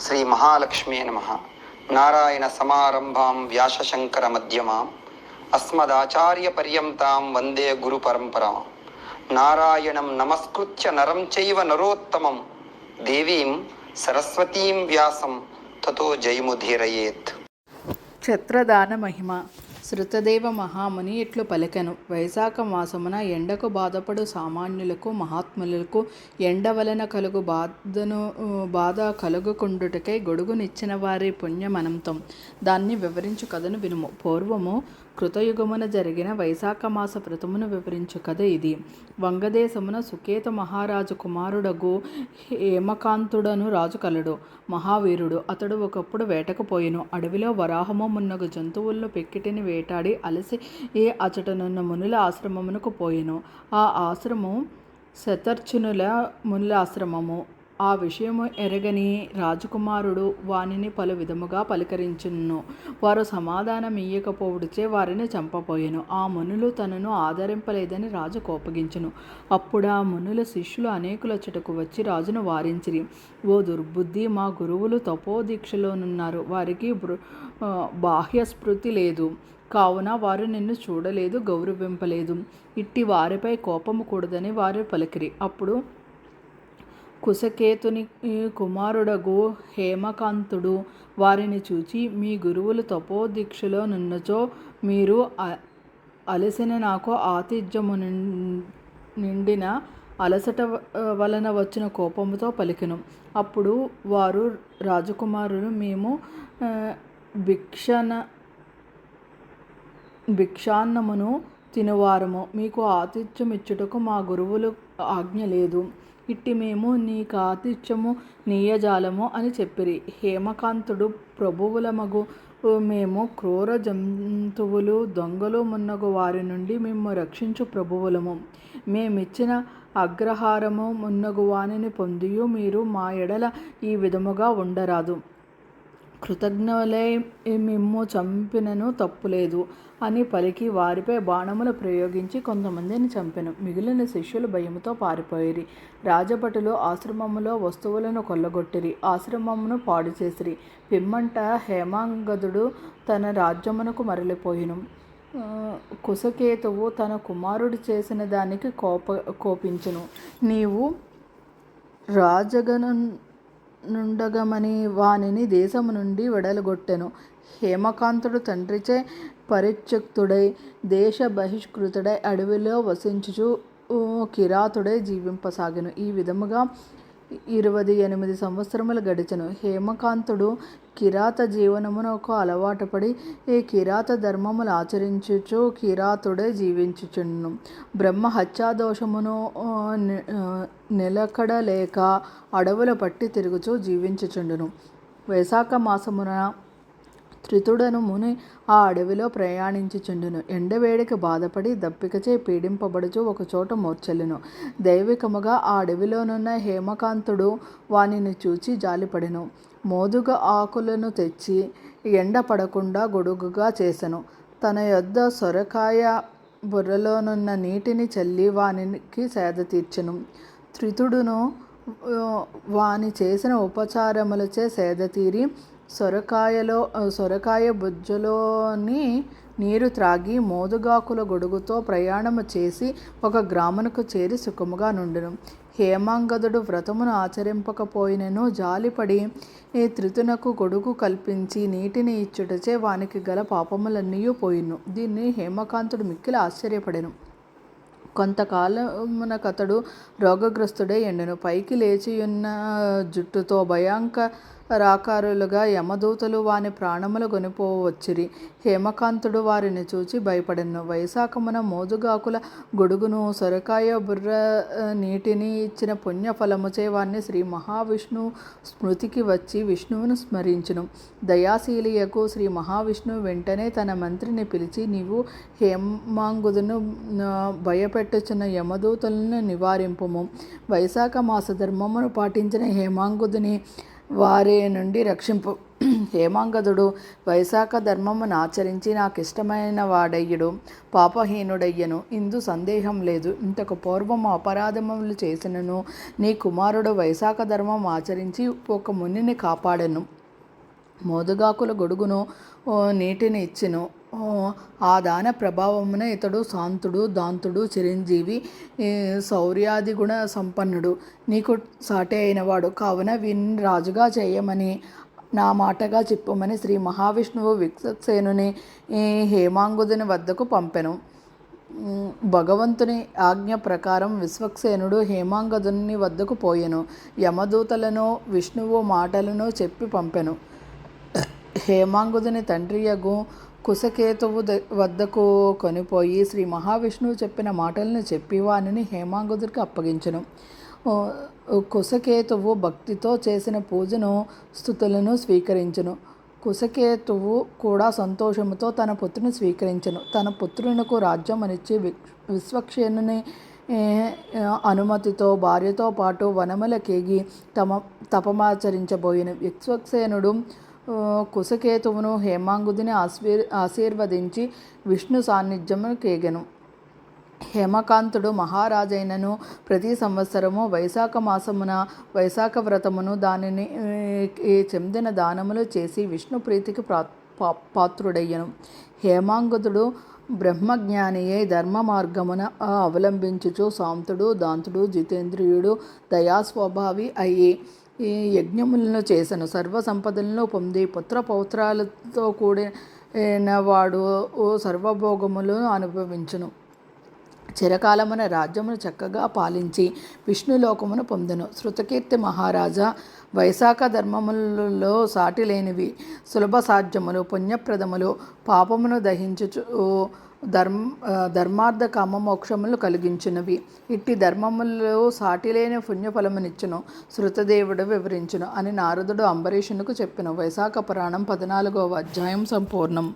శ్రీ మహాలక్ష్మీ నమః. నారాయణ సమారంభాం వ్యాసశంకర మధ్యమాం అస్మదాచార్య పర్యంతాం వందే గురు పరంపరాం. నారాయణం నమస్కృత్య నరం చైవ నరోత్తమం దేవీం సరస్వతీం వ్యాసం తతో జయముధీరయేత్. ఛత్రదాన మహిమ. శృతదేవ మహాముని ఇట్లు పలికెను. వైశాఖ మాసమున ఎండకు బాధపడు సామాన్యులకు మహాత్ములకు ఎండ వలన కలుగు బాధ కలుగుకుండుటకై గొడుగునిచ్చిన వారి పుణ్యమనంతం. దాన్ని వివరించు కథను వినుము. పూర్వము కృతయుగమున జరిగిన వైశాఖ మాస వ్రతమును వివరించు కథ ఇది. వంగదేశమున సుకేత మహారాజు కుమారుడగు హేమకాంతుడను రాజు కలడు. మహావీరుడు అతడు. ఒకప్పుడు వేటకు పోయెను. అడవిలో వరాహము మున్నగు జంతువుల్లో పెక్కిటిని వేటాడి అలసి అచటనున్న మునుల ఆశ్రమమునకు పోయెను. ఆ ఆశ్రమము శతర్చునుల మునుల ఆశ్రమము. ఆ విషయము ఎరగని రాజకుమారుడు వానిని పలు విధముగా పలకరించును. వారు సమాధానమియ్యకపోవుడిచే వారిని చంపపోయెను. ఆ మునులు తనను ఆదరింపలేదని రాజు కోపగించును. అప్పుడు ఆ మునుల శిష్యులు అనేకులచటకు వచ్చి రాజును వారించిరి. ఓ దుర్బుద్ధి, మా గురువులు తపోదీక్షలోనున్నారు. వారికి బాహ్యస్ఫృతి లేదు. కావున వారు నిన్ను చూడలేదు, గౌరవింపలేదు. ఇట్టి వారిపై కోపము కూడదని వారు పలికిరి. అప్పుడు కుశకేతుని కుమారుడగు హేమకాంతుడు వారిని చూచి, మీ గురువులు తపోదీక్షలో నున్నచో మీరు అలసిన నాకు ఆతిథ్యము నిండిన అలసట వలన వచ్చిన కోపముతో పలికెను. అప్పుడు వారు రాజకుమారులు, మేము భిక్షాన్నమును తినువారము. మీకు ఆతిథ్యమిచ్చుటకు మా గురువులు ఆజ్ఞ లేదు. ఇట్టి మేము నీకు ఆతిథ్యము నీయజాలము అని చెప్పిరి. హేమకాంతుడు, ప్రభువులమగు మేము క్రూర జంతువులు, దొంగలు మున్నగు వారి నుండి మేము రక్షించు ప్రభువులము. మేమిచ్చిన అగ్రహారము మున్నగు వానిని పొందియు మీరు మా ఎడల ఈ విధముగా ఉండరాదు. కృతజ్ఞులై మిమ్ము చంపినను తప్పులేదు అని పలికి వారిపై బాణములు ప్రయోగించి కొంతమందిని చంపెను. మిగిలిన శిష్యులు భయముతో పారిపోయిరి. రాజభటులు ఆశ్రమములో వస్తువులను కొల్లగొట్టిరి. ఆశ్రమమును పాడు చేసిరి. పిమ్మంట హేమాంగదుడు తన రాజ్యమునకు మరలిపోయిను. కుశకేతువు తన కుమారుడు చేసిన దానికి కోపించును. నీవు రాజగనుండగమని వానిని దేశము నుండి వెడలగొట్టెను. హేమకాంతుడు తండ్రిచే పరిత్యక్తుడై దేశ బహిష్కృతుడై అడవిలో వసించుచు కిరాతుడై జీవింపసాగెను. ఈ విధముగా 28 సంవత్సరములు గడిచెను. హేమకాంతుడు కిరాత జీవనమునకు అలవాటు పడి కిరాత ధర్మములు ఆచరించుచు కిరాతుడై జీవించుచుండును. బ్రహ్మ హత్యాదోషమును నిలకడలేక అడవుల పట్టి తిరుగుచూ జీవించుచుండును. వైశాఖ మాసమున త్రితుడను ముని ఆ అడవిలో ప్రయాణించుచుండును. ఎండవేడికి బాధపడి దప్పికచే పీడింపబడుచు ఒకచోట మూర్ఛెల్లును. దైవికముగా ఆ అడవిలోనున్న హేమకాంతుడు వానిని చూచి జాలిపడెను. మోదుగ ఆకులను తెచ్చి ఎండ పడకుండా గొడుగుగా చేసెను. తన యొద్ద సొరకాయ బుర్రలోనున్న నీటిని చల్లి వానికి సేద తీర్చెను. త్రితుడును వాని చేసిన ఉపచారములచే సేద తీరి సొరకాయ బుజ్జలోని నీరు త్రాగి మోదుగాకుల గొడుగుతో ప్రయాణము చేసి ఒక గ్రామమునకు చేరి సుఖముగా నుండెను. హేమాంగదుడు వ్రతమును ఆచరింపకపోయినను జాలిపడి త్రితునకు గొడుగు కల్పించి నీటిని ఇచ్చుటచే వానికి గల పాపములన్నీ పోయిను. దీన్ని హేమకాంతుడు మిక్కిలి ఆశ్చర్యపడెను. కొంతకాలమునకతడు రోగగ్రస్తుడై ఎండెను. పైకి లేచియున్న జుట్టుతో భయంకరాకారులుగా యమదూతలు వాని ప్రాణములు కొనిపోవచ్చిరి. హేమకాంతుడు వారిని చూచి భయపడెను. వైశాఖమున మోదుగాకుల గొడుగును సొరకాయ బుర్ర నీటిని ఇచ్చిన పుణ్యఫలముచే వారిని శ్రీ మహావిష్ణువు స్మృతికి వచ్చి విష్ణువును స్మరించును. దయాశీలియకు శ్రీ మహావిష్ణువు వెంటనే తన మంత్రిని పిలిచి, నీవు హేమాంగుదును భయపెట్టుచున్న యమదూతలను నివారింపుము. వైశాఖ మాస ధర్మమును పాటించిన హేమాంగుదుని వారి నుండి రక్షింపు. హేమాంగదుడు వైశాఖ ధర్మమును ఆచరించి నాకిష్టమైన వాడయ్యుడు పాపహీనుడయ్యను ఇందు సందేహం లేదు. ఇంతకు పూర్వము అపరాధములు చేసినను నీ కుమారుడు వైశాఖ ధర్మం ఆచరించి ఒక మునిని కాపాడెను. మోదుగాకుల గొడుగును నీటిని ఇచ్చెను. ఆ దాన ప్రభావమున ఇతడు శాంతుడు, దాంతుడు, చిరంజీవి, శౌర్యాది గుణ సంపన్నుడు, నీకు సాటి అయినవాడు. కావున వీరిని రాజుగా చేయమని నా మాటగా చెప్పుమని శ్రీ మహావిష్ణువు విశ్వక్సేనుని హేమాంగుదుని వద్దకు పంపెను. భగవంతుని ఆజ్ఞ ప్రకారం విశ్వక్సేనుడు హేమాంగదుని వద్దకు పోయెను. యమదూతలను విష్ణువు మాటలను చెప్పి పంపెను. హేమాంగుదుని తండ్రియగు కుశకేతువు వద్దకు కొనిపోయి శ్రీ మహావిష్ణువు చెప్పిన మాటలను చెప్పి వానిని హేమాంగుదునికి అప్పగించెను. కుశకేతువు భక్తితో చేసిన పూజను స్తుతులను స్వీకరించెను. కుశకేతువు కూడా సంతోషముతో తన పుత్రుని స్వీకరించెను. తన పుత్రునకు రాజ్యం అనిచ్చి విశ్వక్సేనుని అనుమతితో భార్యతో పాటు వనములకేగి తపమాచరించబోయెను. విశ్వక్సేనుడు కుశకేతువును హేమాంగుదిని ఆశీర్వదించి విష్ణు సాన్నిధ్యము కేగెను. హేమకాంతుడు మహారాజైనను ప్రతి సంవత్సరము వైశాఖ మాసమున వైశాఖ వ్రతమును దానిని చెందిన దానములు చేసి విష్ణు ప్రీతికి పాత్రుడయ్యను. హేమాంగుదుడు బ్రహ్మజ్ఞానియై ధర్మ మార్గమున అవలంబించుచు శాంతుడు, దాంతుడు, జితేంద్రియుడు, దయాస్వభావి అయ్యి ఈ యజ్ఞములను చేసెను. సర్వ సంపదలను పొంది పుత్రపౌత్రాలతో కూడిన వాడు సర్వభోగములను అనుభవించును. చిరకాలమున రాజ్యమును చక్కగా పాలించి విష్ణులోకమును పొందెను. శృతకీర్తి మహారాజా, వైశాఖ ధర్మములలో సాటి లేనివి సులభ సాధ్యములు, పుణ్యప్రదములు, పాపమును దహించుచు ధర్మార్థ కామ మోక్షములు కలిగించినవి. ఇట్టి ధర్మములు సాటిలేని పుణ్యఫలమునిచ్చును శృతదేవుడు వివరించును అని నారదుడు అంబరీషునకు చెప్పెను. వైశాఖ పురాణం 14వ అధ్యాయం సంపూర్ణం.